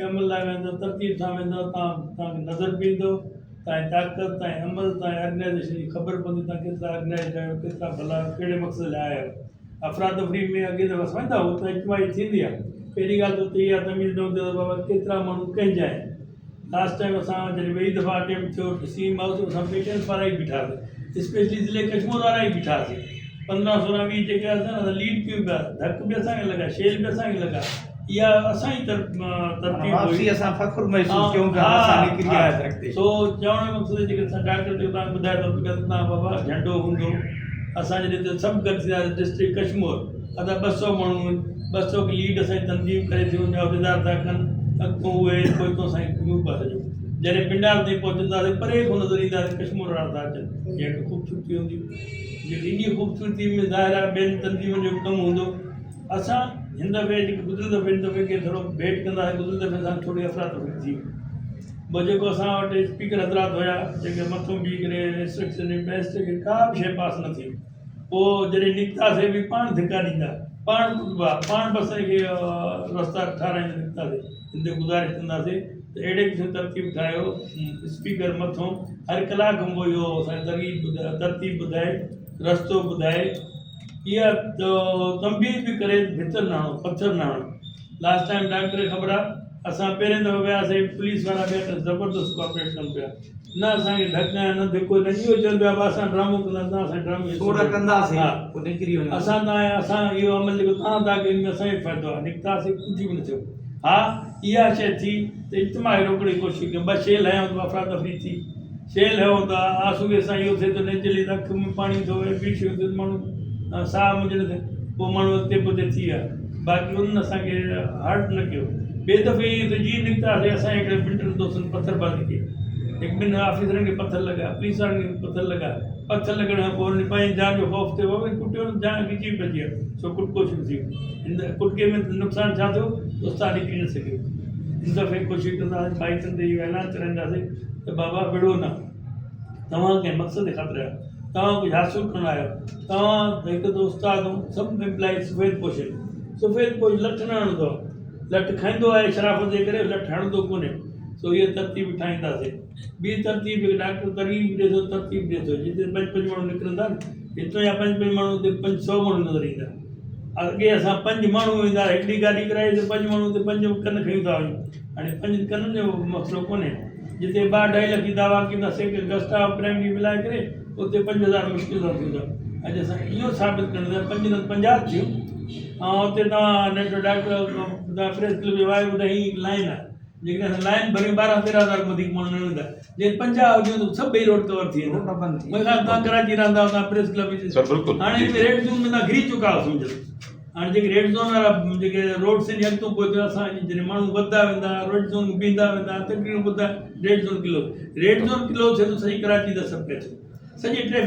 अमल लाइ वेंदो, तरतीब सां वेंदो, तव्हांखे नज़र बि ईंदो, तव्हांजी ताक़त, तव्हांजी अमल, तव्हांजी ऑर्गेनाइज़ेशन जी ख़बर पवंदी, तव्हां केतिरा ऑर्गेनाइज़ आहियो, केतिरा भला कहिड़े मक़सद लाइ आया आहियो। अफ़रातफ़री में अॻे दफ़ा वेंदा हो त इजमाही थींदी आहे। पहिरीं ॻाल्हि त इहा तमीज़ न हूंदी त बाबा केतिरा माण्हू कंहिंजा आहिनि। लास्ट टाइम असां जॾहिं ॿई दफ़ा अटैम्प्ट थियो सी हाउस असां पेटेंट्स वारा ई बीठासीं, स्पेशली ज़िले कश्मीर वारा ई बीठासीं। 15, 16, 20 जेके असां लीड कयूं पिया, धक बि असांखे लॻा, शेल बि असांखे लॻा। इहा असांजी तरतीब हुई। असां फ़ख़्रु महसूस कयूं पिया असां निकिरी आया धरती। सो चवण जो मक़सदु जेके असां डॉक्टर ते तव्हां ॿुधाए थो तव्हां बाबा झंडो हूंदो, असां जॾहिं त सभु गॾु थियासीं डिस्ट्रिक्ट कश्मीर, असां 200 माण्हू आहिनि, 200 खे लीड असांजी तनज़ीम करे थी वञे, उहिदेदार था कनि, अॻितो उहे कोई तो असांजी ग्रुप आहे सॼो। जॾहिं पिंडार ताईं पहुचंदासीं परे खां नज़र ईंदासीं कश्मीर वारा था अचनि, इहा हिकु ख़ूबसूरती हूंदी। जेकी इन ख़ूबसूरती में ज़ाहिर आहे ॿियनि तनज़ीमुनि जो कमु हूंदो। असां हिन दफ़े जेके गुज़िरियल दफ़े हिन दफ़े खे थोरो भेट कंदासीं, गुज़िरियल दफ़े असां थोरी अफ़रातफ़री थी। ॿ जेको असां वटि स्पीकर हज़रात हुया जेके मथां बीह करे इंस्ट्रक्शन बेस्ट के का बि शइ पास न थी, पोइ जॾहिं निकितासीं बि पाण धिका ॾींदा, पाण कुटबा, पाण बस खे रस्ता ठाराईंदा निकितासीं। हिते गुज़ारिश कंदासीं त अहिड़े क़िस्म तरतीब ठाहियो, स्पीकर मथां हर कलाक खां पोइ इहो असांखे तरतीब ॿुधाए, रस्तो ॿुधाए, इहा तंबीह बि करे भितर न हणो, पथर न हणो। लास्ट टाइम डॉक्टर खे ख़बर आहे, असां पहिरें दफ़े वियासीं, पुलिस वारा बि ज़बरदस्त कोऑपरेट कनि पिया, न असांखे ढक न धिको न, इहो चवनि पिया असां ड्रामो कंदासीं, असां ड्रामो कंदासीं, असां इहो अमल जेको तव्हां था कयो में असांजो फ़ाइदो आहे। निकितासीं, कुझु बि न थियो। हा, इहा शइ थी त इज्तिमाही रोकण जी कोशिशि कयूं, 2 शेल हयूं त अफ़रातफ़री थी, शेल हयूं त आसूगे सां इहो थिए त नेचुरली अखि में पाणी थो वहे, बीठी हुजे माण्हू साह मुंझण ते, पोइ माण्हू अॻिते पुठिते थी विया। बाक़ी उन्हनि असांखे हर्ट न कयो। ॿिए दफ़े ईअं त जीअं निकितासीं असां हिकिड़े 2 दोस्तनि पथरबाज़ी कई, 1-2 ऑफिसरनि खे पथर लॻा, पुलिस वारनि खे पथर लॻा। पथर लॻण खां पोइ हुन पंहिंजी जान जो ख़ौफ़ थियो, कुटियो जान खिची पइजी वियो, सो कुटको शुरू थी वियो। हिन कुटके में नुक़सानु छा थियो, उस्ताद निकिरी न सघियो। हिन दफ़े कोशिशि कंदासीं, माइटनि ते इहो ऐलान कराईंदासीं त बाबा विढ़ो न, तव्हां कंहिं मक़सद ख़ातिर आहियो, तव्हां कुझु हासिलु करणु आहियो, तव्हां हिकु त उस्ताद ऐं सभु एम्प्लॉई सफ़ेद पोश लठ न हणंदो आहे, लठ खाईंदो आहे शराफ़त जे करे, लठ हणंदो कोन्हे। सो इहा तरतीब ठाहींदासीं। ॿी तरतीब डॉक्टर तरकीब ॾिए थो, तरतीब ॾिए थो, जिते 5-5 माण्हू निकिरंदा, हितां जा 5-5 माण्हू हुते 500 माण्हू नज़र ईंदा। अॻे असां 5 माण्हू ईंदा, हिकिड़ी गाॾी कराई त 5 माण्हू ते 5 कन खयूं था वञूं। हाणे 5 कननि जो मसइलो कोन्हे, जिते 2-2.5 लख जी दावा कंदासीं गस्ट ऑफ प्राइमरी मिलाए करे, उते 5000 मुश्किल सां थींदा। अॼु असां इहो साबित करणु 5 न 50 थियूं। ऐं उते तव्हां नेट डॉक्टर तव्हां प्रेस क्लब जो वायो ॿुधाई हिकु लाइन आहे, जेकॾहिं असां लाइन भरियूं 12-13 हज़ार वधीक माण्हू न वेंदा। जे 50 हुजूं त सभई रोड कवर थी वेंदा। तव्हां कराची रहंदा तव्हां प्रेस क्लब, हाणे रेड ज़ोन में तव्हां घिरी चुका आहियो सम्झो। हाणे जेके रेड ज़ोन वारा जेके रोड से अॻितो पहुचो, असां जॾहिं माण्हू वधंदा वेंदा, रेड ज़ोन में बीहंदा वेंदा, तकरीबन ॿुधा रेड ज़ोन किलो थिए त सॼी कराची त सभु पिया सॼी ट्रैफिक